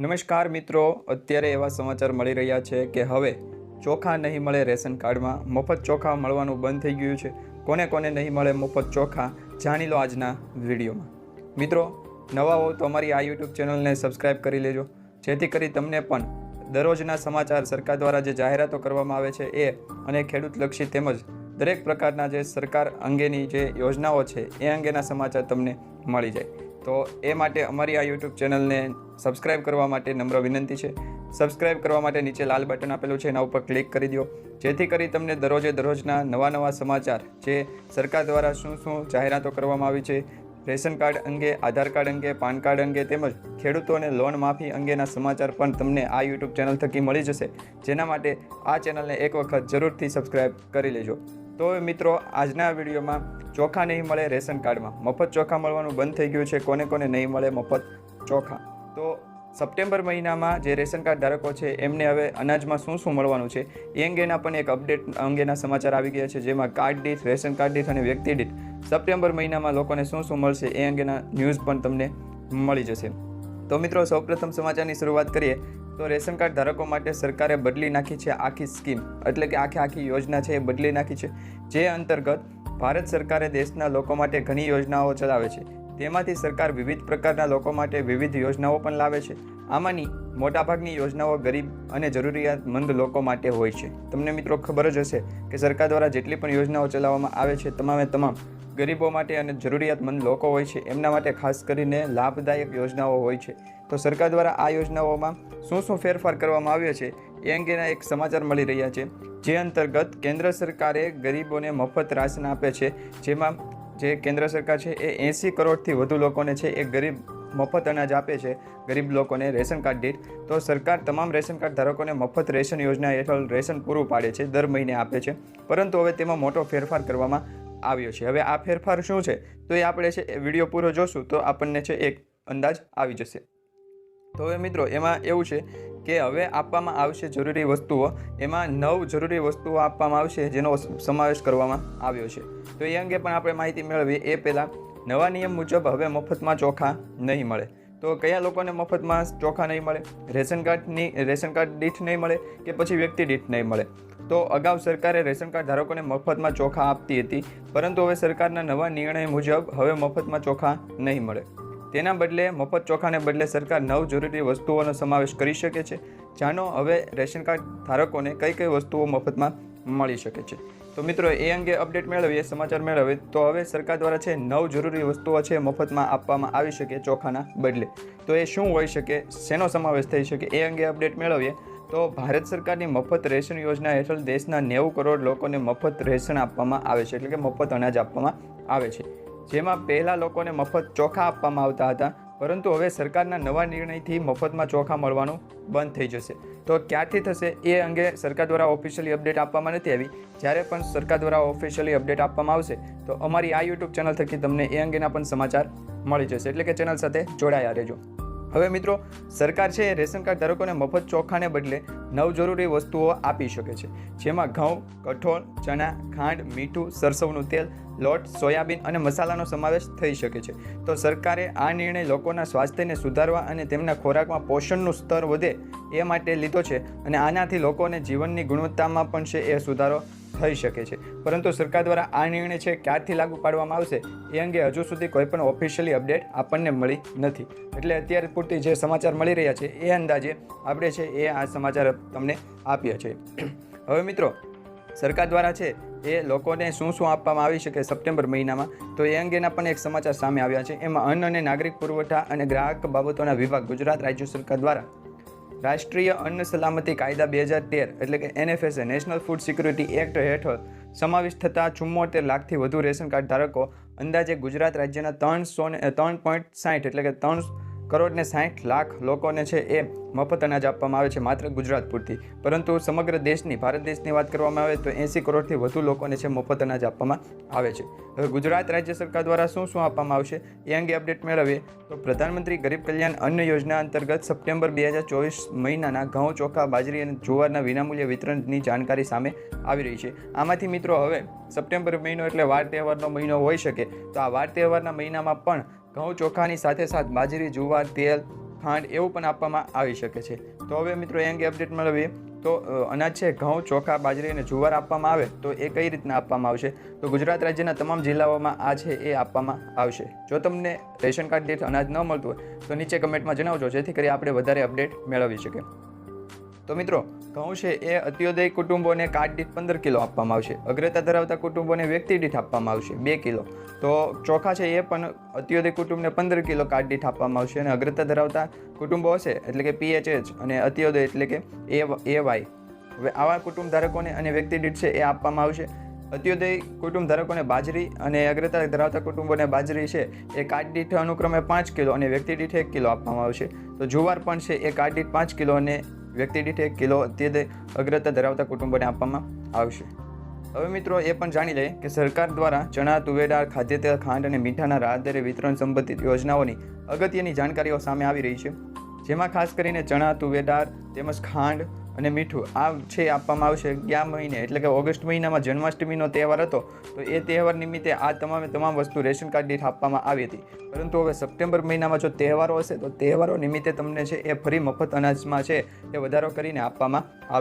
નમસ્કાર મિત્રો, અત્યારે એવા સમાચાર મળી રહ્યા છે કે હવે ચોખા નહીં મળે રેશન કાર્ડમાં. મફત ચોખા મળવાનું બંધ થઈ ગયું છે. કોને કોને નહીં મળે મફત ચોખા, જાણી લો આજના વિડીયોમાં. મિત્રો, નવા હો તો અમારી આ યુટ્યુબ ચેનલને સબસ્ક્રાઈબ કરી લેજો, જેથી કરી તમને પણ દરરોજના સમાચાર, સરકાર દ્વારા જે જાહેરાતો કરવામાં આવે છે એ અને ખેડૂતલક્ષી તેમજ દરેક પ્રકારના જે સરકાર અંગેની જે યોજનાઓ છે એ અંગેના સમાચાર તમને મળી જાય. તો એ માટે અમારી આ યુટ્યુબ ચેનલને સબસ્ક્રાઈબ કરવા માટે નમ્ર વિનંતી છે. સબસ્ક્રાઈબ કરવા માટે નીચે લાલ બટન આપેલું છે, એના ઉપર ક્લિક કરી દો, જેથી કરી તમને દરરોજના નવા સમાચાર જે સરકાર દ્વારા શું જાહેરાતો કરવામાં આવી છે, રેશન કાર્ડ અંગે, આધાર કાર્ડ અંગે, પાન કાર્ડ અંગે તેમજ ખેડૂતોને લોન માફી અંગેના સમાચાર પણ તમને આ યુટ્યુબ ચેનલ થકી મળી જશે. જેના માટે આ ચેનલને એક વખત જરૂરથી સબસ્ક્રાઈબ કરી લેજો. તો મિત્રો, આજના વિડીયોમાં ચોખા નહીં મળે રેશન કાર્ડમાં, મફત ચોખા મળવાનું બંધ થઈ ગયું છે. કોને કોને નહીં મળે મફત ચોખા? તો સપ્ટેમ્બર મહિનામાં જે રેશન કાર્ડ ધારકો છે એમને હવે અનાજમાં શું મળવાનું છે એ અંગેના પણ એક અપડેટ અંગેના સમાચાર આવી ગયા છે, જેમાં કાર્ડ દીઠ, રેશન કાર્ડ દીઠ અને વ્યક્તિ દીઠ સપ્ટેમ્બર મહિનામાં લોકોને શું મળશે એ અંગેના ન્યૂઝ પણ તમને મળી જશે. તો મિત્રો, સૌપ્રથમ સમાચારની શરૂઆત કરીએ તો રેશન કાર્ડ ધારકો માટે સરકારે બદલી નાખી છે આખી સ્કીમ, એટલે કે આખી યોજના છે એ બદલી નાખી છે. જે અંતર્ગત ભારત સરકારે દેશના લોકો માટે ઘણી યોજનાઓ ચલાવે છે. તેમાંથી સરકાર વિવિધ પ્રકારના લોકો માટે વિવિધ યોજનાઓ પણ લાવે છે. આમાંની મોટાભાગની યોજનાઓ ગરીબ અને જરૂરિયાતમંદ લોકો માટે હોય છે. તમને મિત્રો ખબર જ હશે કે સરકાર દ્વારા જેટલી પણ યોજનાઓ ચલાવવામાં આવે છે તમામે તમામ ગરીબો માટે અને જરૂરિયાતમંદ લોકો હોય છે એમના માટે ખાસ કરીને લાભદાયક યોજનાઓ હોય છે. તો સરકાર દ્વારા આ યોજનાઓમાં શું ફેરફાર કરવામાં આવ્યો છે એ અંગેના એક સમાચાર મળી રહ્યા છે. જે અંતર્ગત કેન્દ્ર સરકારે ગરીબોને મફત રાશન આપે છે, જેમાં જે કેન્દ્ર સરકાર છે એ 80 કરોડથી વધુ લોકોને છે એ ગરીબ મફત અનાજ આપે છે, ગરીબ લોકોને રેશન કાર્ડ દીઠ. તો સરકાર તમામ રેશન કાર્ડ ધારકોને મફત રેશન યોજના હેઠળ રેશન પૂરું પાડે છે, દર મહિને આપે છે. પરંતુ હવે તેમાં મોટો ફેરફાર કરવામાં આવ્યો છે. હવે આ ફેરફાર શું છે તો એ આપણે છે વિડીયો પૂરો જોશું તો આપણને છે એક અંદાજ આવી જશે. તો હવે મિત્રો, એમાં એવું છે કે હવે આપવામાં આવશે જરૂરી વસ્તુઓ, એમાં 9 જરૂરી વસ્તુઓ આપવામાં આવશે જેનો સમાવેશ કરવામાં આવ્યો છે. તો એ અંગે પણ આપણે માહિતી મેળવીએ એ પહેલાં નવા નિયમ મુજબ હવે મફતમાં ચોખા નહીં મળે. તો કયા લોકોને મફતમાં ચોખા નહીં મળે? રેશન કાર્ડ દીઠ નહીં મળે કે પછી વ્યક્તિ દીઠ નહીં મળે? તો અગાઉ સરકારે રેશન કાર્ડ ધારકોને મફતમાં ચોખા આપતી હતી, પરંતુ હવે સરકારના નવા નિર્ણય મુજબ હવે મફતમાં ચોખા નહીં મળે. તેના બદલે મફત ચોખાને બદલે સરકાર 9 જરૂરી વસ્તુઓનો સમાવેશ કરી શકે છે. જાણો હવે રેશન કાર્ડ ધારકોને કઈ વસ્તુઓ મફતમાં મળી શકે છે. તો મિત્રો, એ અંગે અપડેટ મેળવીએ, સમાચાર મેળવીએ તો હવે સરકાર દ્વારા છે 9 જરૂરી વસ્તુઓ છે મફતમાં આપવામાં આવી શકે ચોખાના બદલે. તો એ શું હોઈ શકે, શેનો સમાવેશ થઈ શકે એ અંગે અપડેટ મેળવીએ તો ભારત સરકારની મફત રેશન યોજના હેઠળ દેશના 90 કરોડ લોકોને મફત રેશન આપવામાં આવે છે, એટલે કે મફત અનાજ આપવામાં આવે છે. જેમાં પહેલાં લોકોને મફત ચોખા આપવામાં આવતા હતા, પરંતુ હવે સરકારના નવા નિર્ણયથી મફતમાં ચોખા મળવાનું બંધ થઈ જશે. તો ક્યારથી થશે એ અંગે સરકાર દ્વારા ઓફિશિયલી અપડેટ આપવામાં નથી આવી. જ્યારે પણ સરકાર દ્વારા ઓફિશિયલી અપડેટ આપવામાં આવશે તો અમારી આ યુટ્યુબ ચેનલ થકી તમને એ અંગેના પણ સમાચાર મળી જશે, એટલે કે ચેનલ સાથે જોડાયા રહેજો. હવે મિત્રો, સરકાર છે રેશન કાર્ડ ધારકોને મફત ચોખાને બદલે 9 જરૂરી વસ્તુઓ આપી શકે છે, જેમાં ઘઉં, કઠોળ, ચણા, ખાંડ, મીઠું, સરસવનું તેલ, લોટ, સોયાબીન અને મસાલાનો સમાવેશ થઈ શકે છે. તો સરકારે આ નિર્ણય લોકોના સ્વાસ્થ્યને સુધારવા અને તેમના ખોરાકમાં પોષણનું સ્તર વધે એ માટે લીધો છે, અને આનાથી લોકોને જીવનની ગુણવત્તામાં પણ છે એ સુધારો થઈ શકે છે. પરંતુ સરકાર દ્વારા આ નિર્ણય છે ક્યારથી લાગુ પાડવામાં આવશે એ અંગે હજુ સુધી કોઈ પણ ઓફિશિયલી અપડેટ આપણને મળી નથી. એટલે અત્યારે પૂરતી જે સમાચાર મળી રહ્યા છે એ અંદાજે આપણે છે એ આ સમાચાર તમને આપ્યા છે. હવે મિત્રો, સરકાર દ્વારા છે એ લોકોને શું આપવામાં આવી શકે સપ્ટેમ્બર મહિનામાં, તો એ અંગેના પણ એક સમાચાર સામે આવ્યા છે. એમાં અન્ન અને નાગરિક પુરવઠા અને ગ્રાહક બાબતોના વિભાગ ગુજરાત રાજ્ય સરકાર દ્વારા રાષ્ટ્રીય અન્ન સલામતી કાયદા 2013 એટલે કે NFSA national food security act હેઠળ સમાવિષ્ટ થતા 74 લાખથી વધુ રેશન કાર્ડ ધારકો, અંદાજે ગુજરાત રાજ્યના 3.60 એટલે કે 3.60 લોકોને છે એ મફત અનાજ આપવામાં આવે છે, માત્ર ગુજરાત પૂરતી. પરંતુ સમગ્ર દેશની, ભારત દેશની વાત કરવામાં આવે તો 80 કરોડથી વધુ લોકોને છે મફત અનાજ આપવામાં આવે છે. હવે ગુજરાત રાજ્ય સરકાર દ્વારા શું આપવામાં આવશે એ અંગે અપડેટ મેળવીએ તો પ્રધાનમંત્રી ગરીબ કલ્યાણ અન્ન યોજના અંતર્ગત સપ્ટેમ્બર 2024 મહિનાના ઘઉં, ચોખા, બાજરી અને જુવારના વિનામૂલ્ય વિતરણની જાણકારી સામે આવી રહી છે. આમાંથી મિત્રો, હવે સપ્ટેમ્બર મહિનો એટલે વાર તહેવારનો મહિનો હોઈ શકે, તો આ વાર તહેવારના મહિનામાં પણ ઘઉં ચોખાની સાથે બાજરી, જુવાર, તેલ, ખાંડ એવું પણ આપવામાં આવી શકે છે. તો હવે મિત્રો એ અંગે અપડેટ મેળવીએ. તો અનાજ છે ઘઉં, ચોખા, બાજરી અને જુવાર આપવામાં આવે તો એ કઈ રીતના આપવામાં આવશે? તો ગુજરાત રાજ્યના તમામ જિલ્લાઓમાં આ છે એ આપવામાં આવશે. જો તમને રેશન કાર્ડ દીઠ અનાજ ન મળતું હોય તો નીચે કમેન્ટમાં જણાવજો, જેથી કરી આપણે વધારે અપડેટ મેળવી શકીએ. તો મિત્રો ઘઉં છે એ અત્યોદય કુટુંબોને કાર્ડ દીઠ 15 કિલો આપવામાં આવશે. અગ્રતા ધરાવતા કુટુંબોને વ્યક્તિ દીઠ આપવામાં આવશે 2 કિલો. તો ચોખા છે એ પણ અત્યોદય કુટુંબને 15 કિલો કાર્ડ દીઠ આપવામાં આવશે. અને અગ્રતા ધરાવતા કુટુંબો હશે એટલે કે PHH અને અત્યોદય એટલે કે AY, હવે આવા કુટુંબ ધારકોને અને વ્યક્તિ દીઠ છે એ આપવામાં આવશે. અત્યોદય કુટુંબ ધારકોને બાજરી અને અગ્રતા ધરાવતા કુટુંબોને બાજરી છે એ કાર્ડ દીઠ અનુક્રમે 5 કિલો અને વ્યક્તિ દીઠ 1 કિલો આપવામાં આવશે. તો જુવાર પણ છે એ કાર્ડ દીઠ 5 કિલો અને વ્યક્તિ દીઠ 1 કિલો અત્યોદય અગ્રતા ધરાવતા કુટુંબોને આપવામાં આવશે. હવે મિત્રો એ પણ જાણી લઈએ કે સરકાર દ્વારા ચણા, તુવેર દાળ, ખાદ્ય તેલ, ખાંડ અને મીઠાના રાહત દરે વિતરણ સંબંધિત યોજનાઓની અગત્યની જાણકારીઓ સામે આવી રહી છે. જેમાં ખાસ કરીને ચણા, તુવેર દાળ તેમજ ખાંડ અને મીઠું આ છે આપવામાં આવશે. ગયા મહિને એટલે કે ઓગસ્ટ મહિનામાં જન્માષ્ટમીનો તહેવાર હતો, તો એ તહેવાર નિમિત્તે આ તમામ વસ્તુ રેશન કાર્ડ દીઠ આપવામાં આવી હતી. પરંતુ હવે સપ્ટેમ્બર મહિનામાં જો તહેવારો હશે તો તહેવારો નિમિત્તે તમને છે એ ફરી મફત અનાજમાં છે એ વધારો કરીને આપવામાં આવશે.